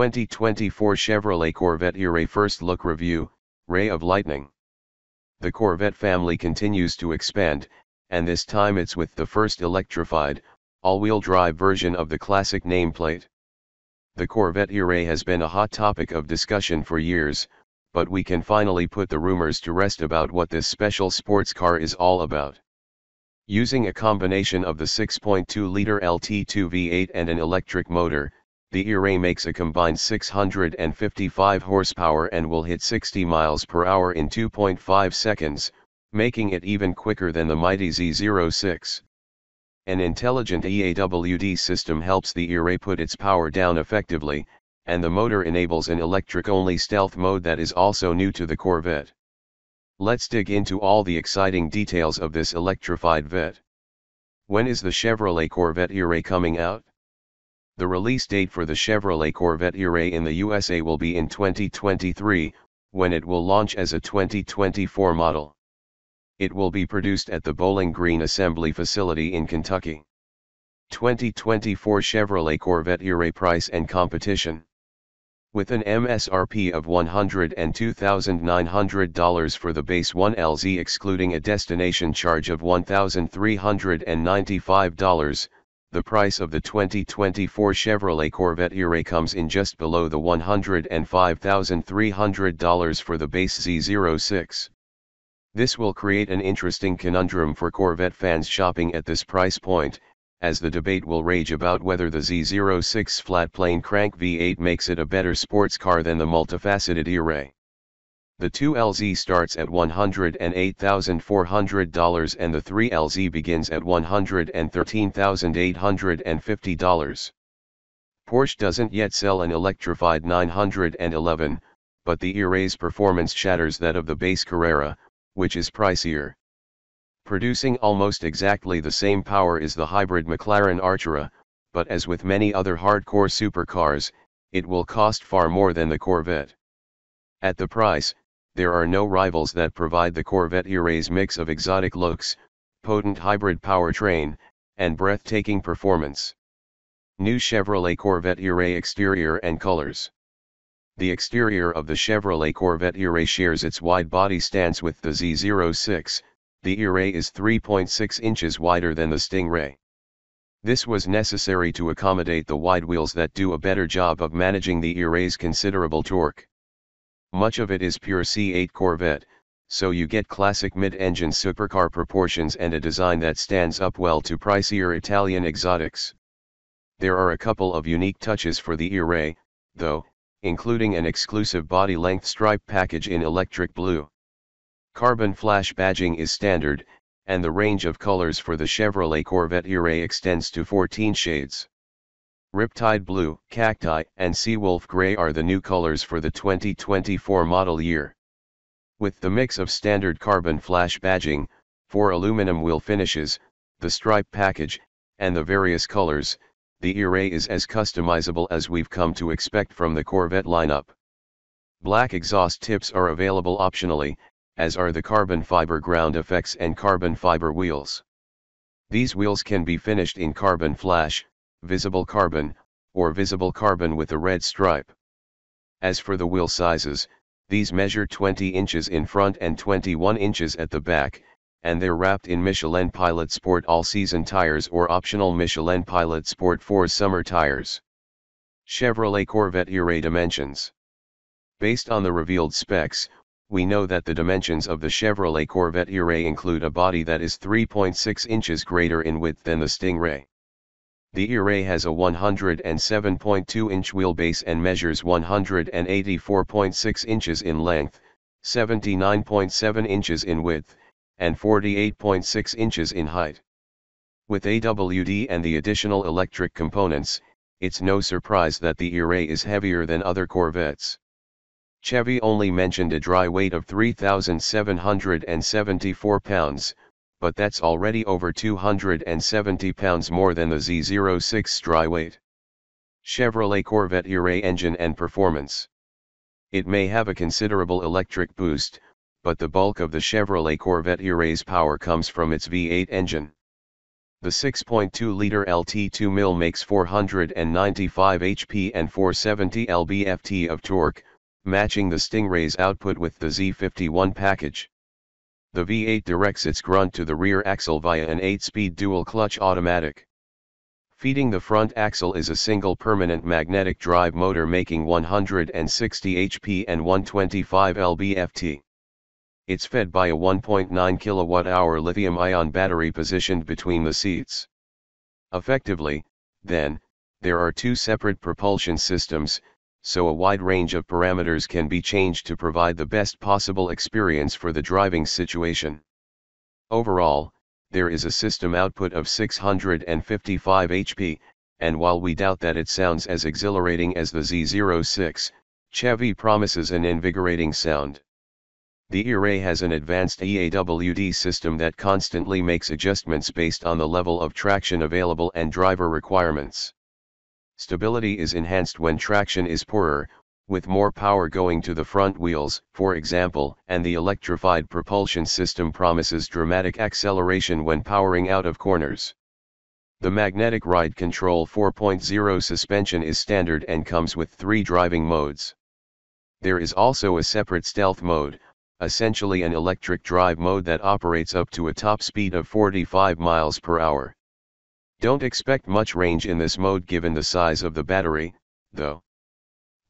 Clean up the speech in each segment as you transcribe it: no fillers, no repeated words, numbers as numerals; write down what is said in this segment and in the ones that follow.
2024 Chevrolet Corvette E-Ray First Look Review, Ray of Lightning. The Corvette family continues to expand, and this time it's with the first electrified, all-wheel drive version of the classic nameplate. The Corvette E-Ray has been a hot topic of discussion for years, but we can finally put the rumors to rest about what this special sports car is all about. Using a combination of the 6.2-liter LT2 V8 and an electric motor, the E-Ray makes a combined 655 horsepower and will hit 60 miles per hour in 2.5 seconds, making it even quicker than the mighty Z06. An intelligent EAWD system helps the E-Ray put its power down effectively, and the motor enables an electric-only stealth mode that is also new to the Corvette. Let's dig into all the exciting details of this electrified Vet. When is the Chevrolet Corvette E-Ray coming out? The release date for the Chevrolet Corvette E-Ray in the USA will be in 2023, when it will launch as a 2024 model. It will be produced at the Bowling Green Assembly Facility in Kentucky. 2024 Chevrolet Corvette E-Ray price and competition. With an MSRP of $102,900 for the base 1LZ excluding a destination charge of $1,395, the price of the 2024 Chevrolet Corvette E-Ray comes in just below the $105,300 for the base Z06. This will create an interesting conundrum for Corvette fans shopping at this price point, as the debate will rage about whether the Z06 flat-plane crank V8 makes it a better sports car than the multifaceted E-Ray. The 2LZ starts at $108,400 and the 3LZ begins at $113,850. Porsche doesn't yet sell an electrified 911, but the E-Ray's performance shatters that of the base Carrera, which is pricier. Producing almost exactly the same power is the hybrid McLaren Artura, but as with many other hardcore supercars, it will cost far more than the Corvette. At the price, there are no rivals that provide the Corvette E-Ray's mix of exotic looks, potent hybrid powertrain, and breathtaking performance. New Chevrolet Corvette E-Ray exterior and colors. The exterior of the Chevrolet Corvette E-Ray shares its wide body stance with the Z06. The E-Ray is 3.6 inches wider than the Stingray. This was necessary to accommodate the wide wheels that do a better job of managing the E-Ray's considerable torque. Much of it is pure C8 Corvette, so you get classic mid-engine supercar proportions and a design that stands up well to pricier Italian exotics. There are a couple of unique touches for the E-Ray, though, including an exclusive body-length stripe package in electric blue. Carbon flash badging is standard, and the range of colors for the Chevrolet Corvette E-Ray extends to 14 shades. Riptide Blue, Cacti, and Seawolf Gray are the new colors for the 2024 model year. With the mix of standard carbon flash badging, 4 aluminum wheel finishes, the stripe package, and the various colors, the E-Ray is as customizable as we've come to expect from the Corvette lineup. Black exhaust tips are available optionally, as are the carbon fiber ground effects and carbon fiber wheels. These wheels can be finished in carbon flash, visible carbon, or visible carbon with a red stripe. As for the wheel sizes, these measure 20 inches in front and 21 inches at the back, and they're wrapped in Michelin Pilot Sport all-season tires or optional Michelin Pilot Sport 4 summer tires. Chevrolet Corvette E-Ray dimensions. Based on the revealed specs, we know that the dimensions of the Chevrolet Corvette E-Ray include a body that is 3.6 inches greater in width than the Stingray. The E-Ray has a 107.2-inch wheelbase and measures 184.6 inches in length, 79.7 inches in width, and 48.6 inches in height. With AWD and the additional electric components, it's no surprise that the E-Ray is heavier than other Corvettes. Chevy only mentioned a dry weight of 3,774 pounds, but that's already over 270 pounds more than the Z06's dry weight. Chevrolet Corvette E-Ray engine and performance. It may have a considerable electric boost, but the bulk of the Chevrolet Corvette E-Ray's power comes from its V8 engine. The 6.2-liter LT2 mill makes 495 HP and 470 lb-ft of torque, matching the Stingray's output with the Z51 package. The V8 directs its grunt to the rear axle via an 8-speed dual-clutch automatic. Feeding the front axle is a single permanent magnetic drive motor making 160 HP and 125 lb-ft. It's fed by a 1.9 kWh lithium-ion battery positioned between the seats. Effectively, then, there are two separate propulsion systems, so a wide range of parameters can be changed to provide the best possible experience for the driving situation. Overall, there is a system output of 655 HP, and while we doubt that it sounds as exhilarating as the Z06, Chevy promises an invigorating sound. The E-Ray has an advanced EAWD system that constantly makes adjustments based on the level of traction available and driver requirements. Stability is enhanced when traction is poorer, with more power going to the front wheels, for example, and the electrified propulsion system promises dramatic acceleration when powering out of corners. The magnetic ride control 4.0 suspension is standard and comes with 3 driving modes. There is also a separate stealth mode, essentially an electric drive mode that operates up to a top speed of 45 miles per hour. Don't expect much range in this mode given the size of the battery, though.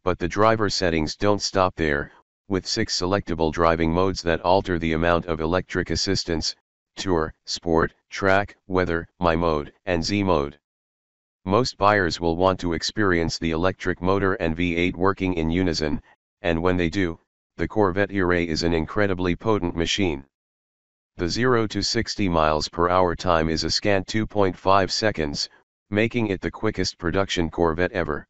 But the driver settings don't stop there, with 6 selectable driving modes that alter the amount of electric assistance: Tour, Sport, Track, Weather, My Mode, and Z Mode. Most buyers will want to experience the electric motor and V8 working in unison, and when they do, the Corvette E-Ray is an incredibly potent machine. The 0 to 60 miles per hour time is a scant 2.5 seconds, making it the quickest production Corvette ever.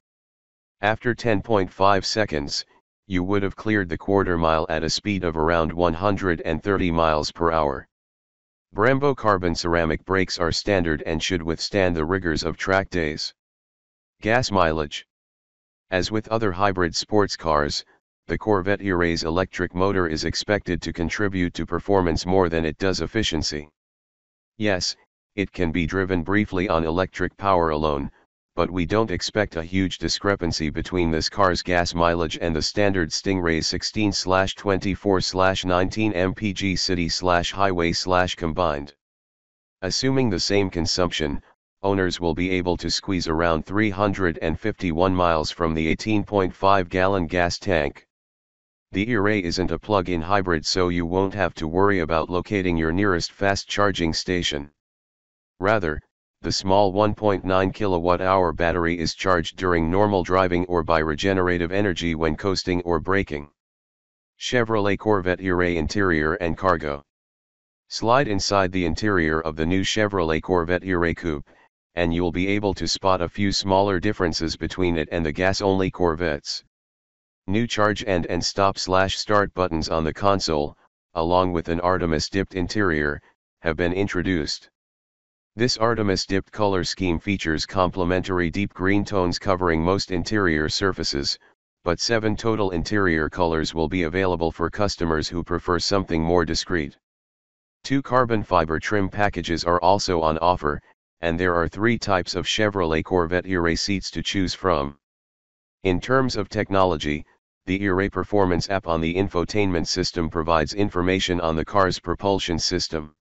After 10.5 seconds, you would have cleared the quarter mile at a speed of around 130 miles per hour. Brembo carbon ceramic brakes are standard and should withstand the rigors of track days. Gas mileage. As with other hybrid sports cars, the Corvette E-Ray's electric motor is expected to contribute to performance more than it does efficiency. Yes, it can be driven briefly on electric power alone, but we don't expect a huge discrepancy between this car's gas mileage and the standard Stingray's 16/24/19 mpg city/highway/combined. Assuming the same consumption, owners will be able to squeeze around 351 miles from the 18.5-gallon gas tank. The E-Ray isn't a plug-in hybrid, so you won't have to worry about locating your nearest fast charging station. Rather, the small 1.9 kWh battery is charged during normal driving or by regenerative energy when coasting or braking. Chevrolet Corvette E-Ray interior and cargo. Slide inside the interior of the new Chevrolet Corvette E-Ray Coupe, and you'll be able to spot a few smaller differences between it and the gas-only Corvettes. New charge and stop/start buttons on the console, along with an Artemis-dipped interior, have been introduced. This Artemis-dipped color scheme features complementary deep green tones covering most interior surfaces, but 7 total interior colors will be available for customers who prefer something more discreet. 2 carbon fiber trim packages are also on offer, and there are 3 types of Chevrolet Corvette E-Ray seats to choose from. In terms of technology, the E-Ray Performance app on the infotainment system provides information on the car's propulsion system.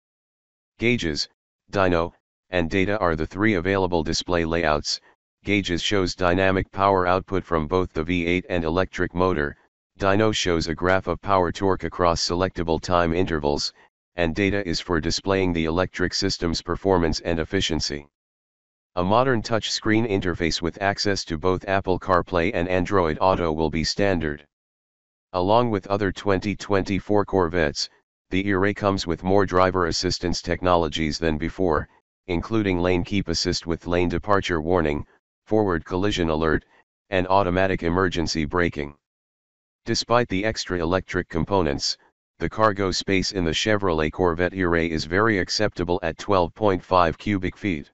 Gauges, dyno, and data are the 3 available display layouts. Gauges shows dynamic power output from both the V8 and electric motor, dyno shows a graph of power torque across selectable time intervals, and data is for displaying the electric system's performance and efficiency. A modern touchscreen interface with access to both Apple CarPlay and Android Auto will be standard. Along with other 2024 Corvettes, the E-Ray comes with more driver assistance technologies than before, including lane keep assist with lane departure warning, forward collision alert, and automatic emergency braking. Despite the extra electric components, the cargo space in the Chevrolet Corvette E-Ray is very acceptable at 12.5 cubic feet.